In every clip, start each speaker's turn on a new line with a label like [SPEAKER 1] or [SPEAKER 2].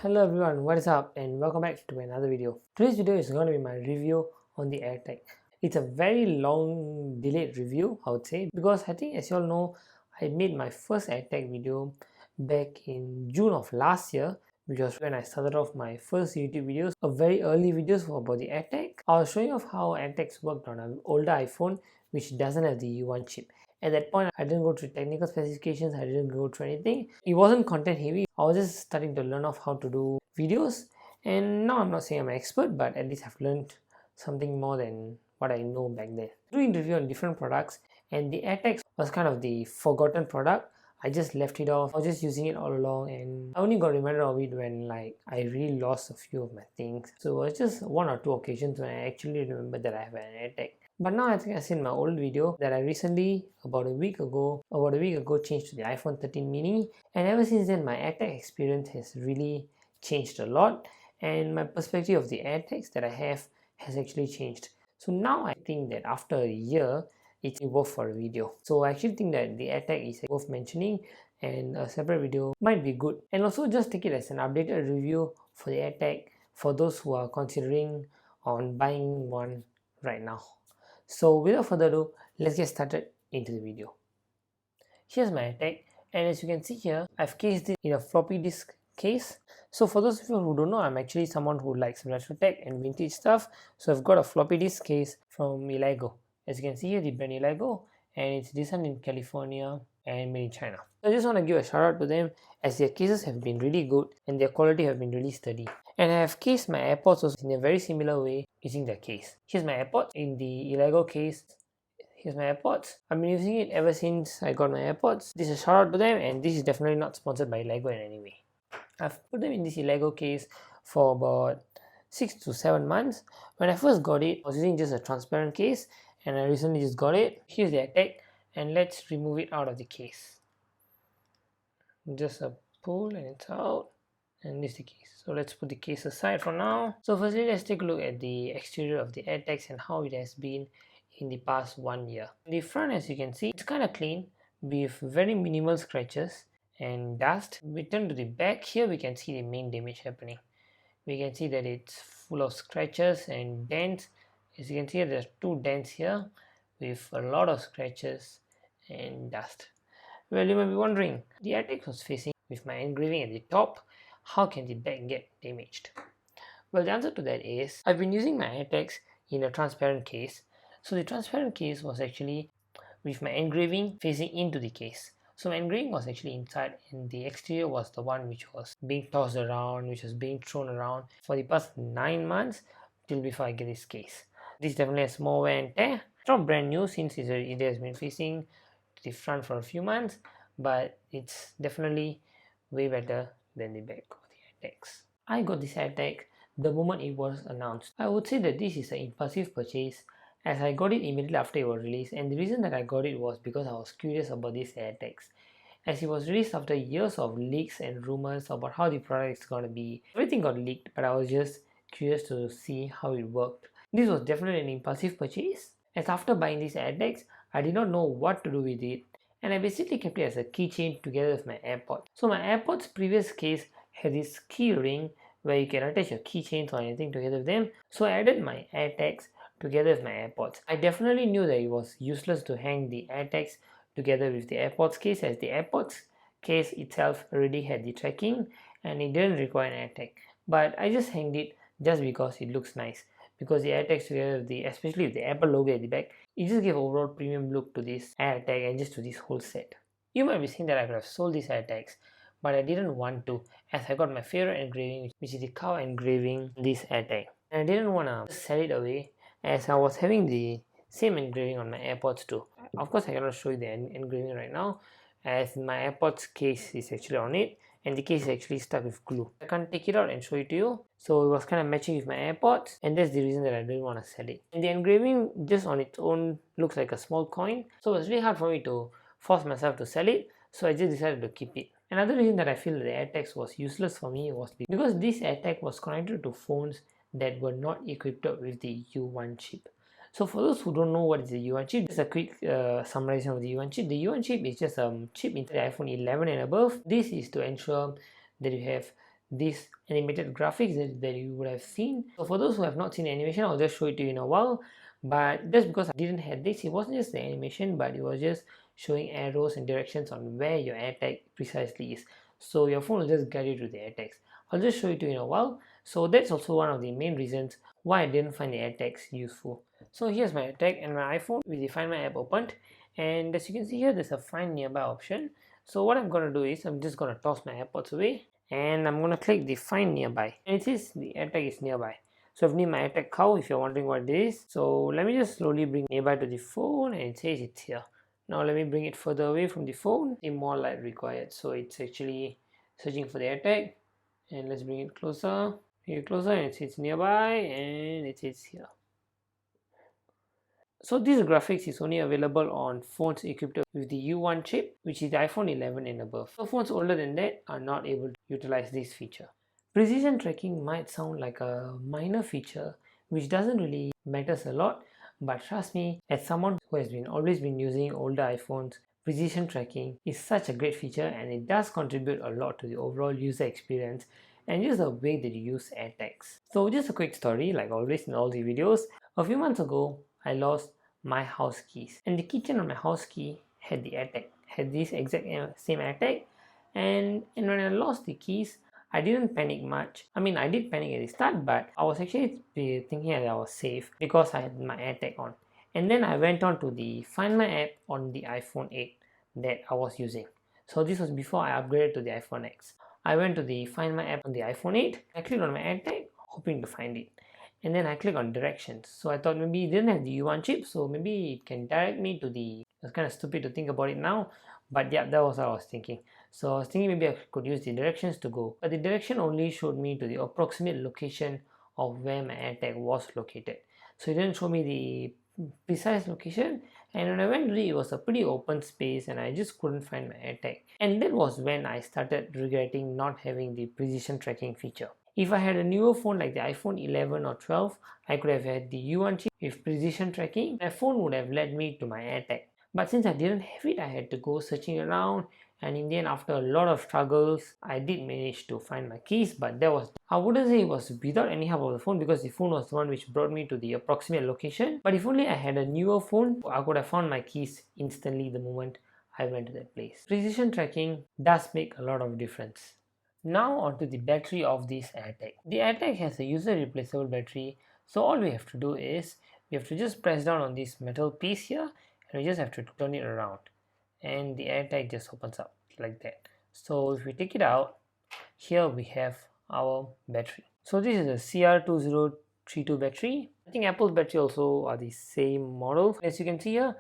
[SPEAKER 1] Hello everyone, what is up and welcome back to another video. Today's video is going to be my review on the AirTag. It's a very long delayed review, I would say, because I think as you all know, I made my first AirTag video back in June of last year, which was when I started off my first YouTube videos, a very early videos about the AirTag. I was showing off how AirTags worked on an older iPhone which doesn't have the U1 chip. At that point, I didn't go through technical specifications, I didn't go through anything. It wasn't content heavy. I was just starting to learn off how to do videos, and now I'm not saying I'm an expert, but at least I've learned something more than what I know back then. Doing review on different products, and the AirTags was kind of the forgotten product. I just left it off. I was just using it all along, and I only got reminded of it when I really lost a few of my things. So it was just one or two occasions when I actually remembered that I have an AirTag. But now I think I've seen my old video that I recently, about a week ago, changed to the iPhone 13 mini, and ever since then my AirTag experience has really changed a lot, and my perspective of the AirTags that I have has actually changed. So now I think that after a year, it's worth for a video. So I actually think that the AirTag is worth mentioning, and a separate video might be good. And also just take it as an updated review for the AirTag for those who are considering on buying one right now. So without further ado, let's get started into the video. Here's my AirTag, and as you can see here, I've cased it in a floppy disk case. So for those of you who don't know, I'm actually someone who likes retro tech and vintage stuff. So I've got a floppy disk case from Lego. As you can see here, the brand Lego, and it's designed in California and made in China. So I just want to give a shout out to them, as their cases have been really good and their quality have been really sturdy. And I have cased my AirPods also in a very similar way using their case. Here's my AirPods in the Lego case. Here's my AirPods. I've been using it ever since I got my AirPods. This is a shout out to them, and this is definitely not sponsored by Lego in any way. I've put them in this Lego case for about 6 to 7 months. When I first got it, I was using just a transparent case, and I recently just got it. Here's the AirTag, and let's remove it out of the case. Just a pull and it's out, and this is the case. So let's put the case aside for now. So firstly, let's take a look at the exterior of the AirTags and how it has been in the past 1 year. The front, as you can see, it's kind of clean with very minimal scratches and dust. We turn to the back. Here we can see the main damage happening. We can see that it's full of scratches and dents. As you can see, there's 2 dents here with a lot of scratches and dust. Well, you might be wondering, the AirTag was facing with my engraving at the top. How can the back get damaged? Well, the answer to that is, I've been using my AirTags in a transparent case. So the transparent case was actually with my engraving facing into the case. So my engraving was actually inside, and the exterior was the one which was being tossed around, which was being thrown around for the past 9 months till before I get this case. This definitely has more wear and tear. It's not brand new since it has been facing the front for a few months, but it's definitely way better than the back of the AirTags. I got this AirTag the moment it was announced. I would say that this is an impulsive purchase, as I got it immediately after it was released, and the reason that I got it was because I was curious about these AirTags, as it was released after years of leaks and rumors about how the product is going to be. Everything got leaked, but I was just curious to see how it worked. This was definitely an impulsive purchase, as after buying these AirTags, I did not know what to do with it, and I basically kept it as a keychain together with my AirPods. So my AirPods previous case had this key ring where you can attach your keychains or anything together with them. So I added my AirTags together with my AirPods. I definitely knew that it was useless to hang the AirTags together with the AirPods case, as the AirPods case itself already had the tracking and it didn't require an AirTag. But I just hanged it just because it looks nice, because the AirTags together with especially with the Apple logo at the back, it just gave overall premium look to this AirTag and just to this whole set. You might be saying that I could have sold these AirTags, but I didn't want to, as I got my favorite engraving, which is the cow engraving this AirTag. And I didn't want to sell it away, as I was having the same engraving on my AirPods too. Of course, I cannot show you the engraving right now, as my AirPods case is actually on it, and the case is actually stuck with glue. I can't take it out and show it to you, so it was kind of matching with my AirPods, and that's the reason that I didn't want to sell it. And the engraving just on its own looks like a small coin, so it was really hard for me to force myself to sell it, so I just decided to keep it. Another reason that I feel that the AirTags was useless for me was because this AirTag was connected to phones that were not equipped with the U1 chip. So for those who don't know what is the U1 chip, just a quick summarization of the U1 chip. The U1 chip is just a chip into the iPhone 11 and above. This is to ensure that you have these animated graphics that you would have seen. So for those who have not seen the animation, I'll just show it to you in a while. But just because I didn't have this, it wasn't just the animation, but it was just showing arrows and directions on where your AirTag precisely is. So your phone will just guide you to the AirTags. I'll just show it to you in a while. So that's also one of the main reasons why I didn't find the AirTags useful. So here's my AirTag and my iPhone with the Find My app opened, and as you can see here, there's a Find Nearby option. So what I'm going to do is I'm just going to toss my AirPods away and I'm going to click the Find Nearby, and it says the AirTag is nearby. So I've named my AirTag Cow if you're wondering what it is. So let me just slowly bring nearby to the phone, and it says it's here. Now let me bring it further away from the phone. More light required, so it's actually searching for the AirTag. And let's bring it closer. Bring it closer, and it says nearby, and it says here. So this graphics is only available on phones equipped with the U1 chip, which is the iPhone 11 and above. So phones older than that are not able to utilize this feature. Precision tracking might sound like a minor feature which doesn't really matters a lot, but trust me, as someone who has always been using older iPhones, precision tracking is such a great feature, and it does contribute a lot to the overall user experience and just the way that you use AirTags. So just a quick story, like always in all the videos. A few months ago, I lost my house keys, and the keychain on my house key had the AirTag, had this exact same AirTag, and when I lost the keys, I didn't panic much. I mean, I did panic at the start, but I was actually thinking that I was safe because I had my AirTag on. And then I went on to the Find My app on the iPhone 8 that I was using. So this was before I upgraded to the iPhone X. I went to the Find My app on the iPhone 8. I clicked on my AirTag, hoping to find it. And then I click on directions. So I thought maybe it didn't have the U1 chip, so maybe it can direct me to the... It's kind of stupid to think about it now, but yeah, that was what I was thinking. So I was thinking maybe I could use the directions to go, but the direction only showed me to the approximate location of where my AirTag was located. So it didn't show me the precise location, and when I went to it was a pretty open space and I just couldn't find my AirTag. And that was when I started regretting not having the precision tracking feature. If I had a newer phone like the iPhone 11 or 12, I could have had the U1 chip with precision tracking. My phone would have led me to my AirTag. But since I didn't have it, I had to go searching around, and in the end, after a lot of struggles, I did manage to find my keys. But that was, I wouldn't say it was without any help of the phone, because the phone was the one which brought me to the approximate location. But if only I had a newer phone, I could have found my keys instantly the moment I went to that place. Precision tracking does make a lot of difference. Now onto the battery of this AirTag. The AirTag has a user replaceable battery, so all we have to do is we have to just press down on this metal piece here, and we just have to turn it around, and the AirTag just opens up like that. So if we take it out, here we have our battery. So this is a CR2032 battery. I think Apple's battery also are the same model. As you can see here,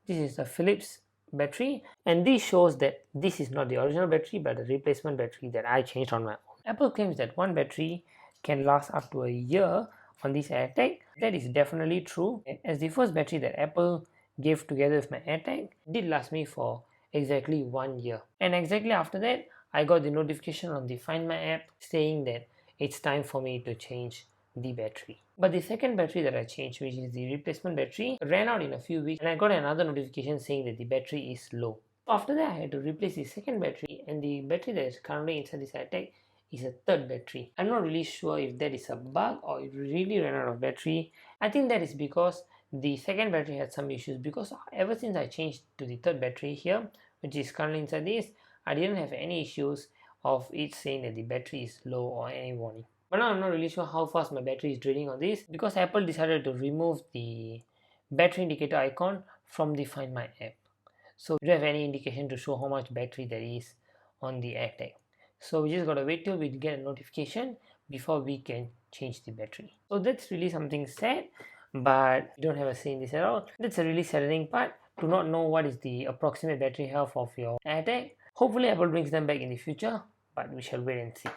[SPEAKER 1] this is a Philips battery, and this shows that this is not the original battery but the replacement battery that I changed on my own. Apple claims that one battery can last up to a year on this AirTag. That is definitely true, as the first battery that Apple gave together with my AirTag did last me for exactly 1 year, and exactly after that I got the notification on the Find My app saying that it's time for me to change the battery. But the second battery that I changed, which is the replacement battery, ran out in a few weeks, and I got another notification saying that the battery is low. After that I had to replace the second battery, and the battery that is currently inside this AirTag is a third battery. I'm not really sure if that is a bug or it really ran out of battery. I think that is because the second battery had some issues, because ever since I changed to the third battery here, which is currently inside this, I didn't have any issues of it saying that the battery is low or any warning. But now I'm not really sure how fast my battery is draining on this, because Apple decided to remove the battery indicator icon from the Find My app. So we don't have any indication to show how much battery there is on the AirTag. So we just gotta wait till we get a notification before we can change the battery. So that's really something sad, but we don't have a say in this at all. That's a really saddening part, to not know what is the approximate battery health of your AirTag. Hopefully Apple brings them back in the future, but we shall wait and see.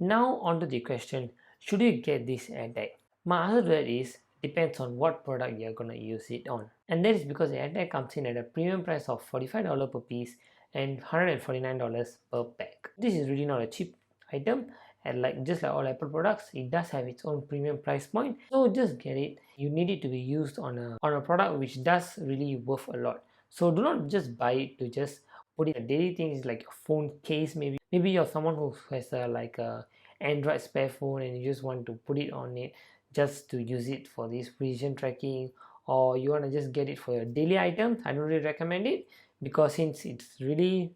[SPEAKER 1] Now onto the question, should you get this AirTag? My answer to that is, depends on what product you're gonna use it on. And that is because the AirTag comes in at a premium price of $45 per piece and $149 per pack. This is really not a cheap item, and just like all Apple products, it does have its own premium price point. So just get it. You need it to be used on a product which does really worth a lot. So do not just buy it to just put it in daily things like your phone case. Maybe you're someone who has like a Android spare phone and you just want to put it on it just to use it for this precision tracking, or you want to just get it for your daily items. I don't really recommend it, because since it's really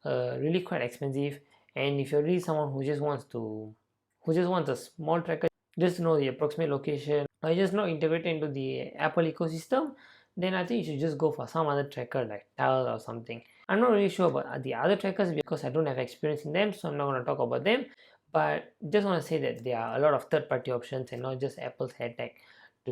[SPEAKER 1] quite expensive, and if you're really someone who just wants a small tracker just to know the approximate location, or just not integrated into the Apple ecosystem, then I think you should just go for some other tracker like Tile or something. I'm not really sure about the other trackers because I don't have experience in them, so I'm not going to talk about them. But just want to say that there are a lot of third-party options and not just Apple's AirTag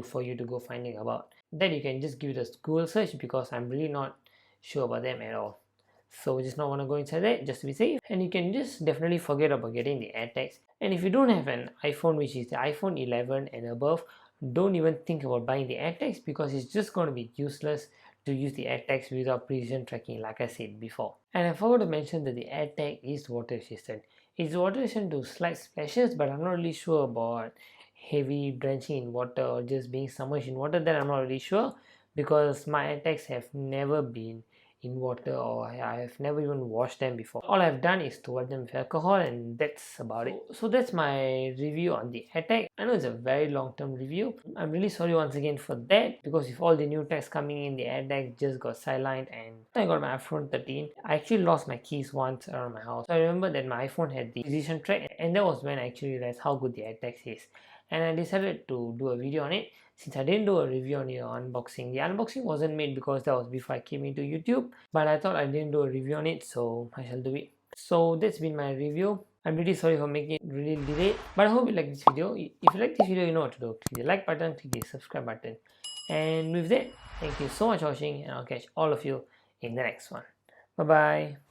[SPEAKER 1] for you to go finding about. Then you can just give it a Google search, because I'm really not sure about them at all. So just not want to go inside that, just to be safe. And you can just definitely forget about getting the AirTags. And if you don't have an iPhone, which is the iPhone 11 and above, don't even think about buying the AirTags, because it's just going to be useless to use the AirTags without precision tracking, like I said before. And I forgot to mention that the AirTag is water resistant. It's water resistant to slight splashes, but I'm not really sure about heavy drenching in water or just being submerged in water. Then I'm not really sure, because my AirTags have never been in water, or I have never even washed them before. All I've done is to wash them with alcohol, and that's about it. So that's my review on the AirTag. I know it's a very long-term review. I'm really sorry once again for that, because with all the new tags coming in, the AirTag just got sidelined, and I got my iPhone 13. I actually lost my keys once around my house. So I remember that my iPhone had the precision track, and that was when I actually realized how good the AirTag is. And I decided to do a video on it, since I didn't do a review on your unboxing. The unboxing wasn't made because that was before I came into YouTube, but I thought I didn't do a review on it, so I shall do it. So that's been my review. I'm really sorry for making it really delayed, but I hope you like this video. If you like this video, you know what to do. Click the like button, click the subscribe button. And with that, thank you so much for watching, and I'll catch all of you in the next one. Bye bye.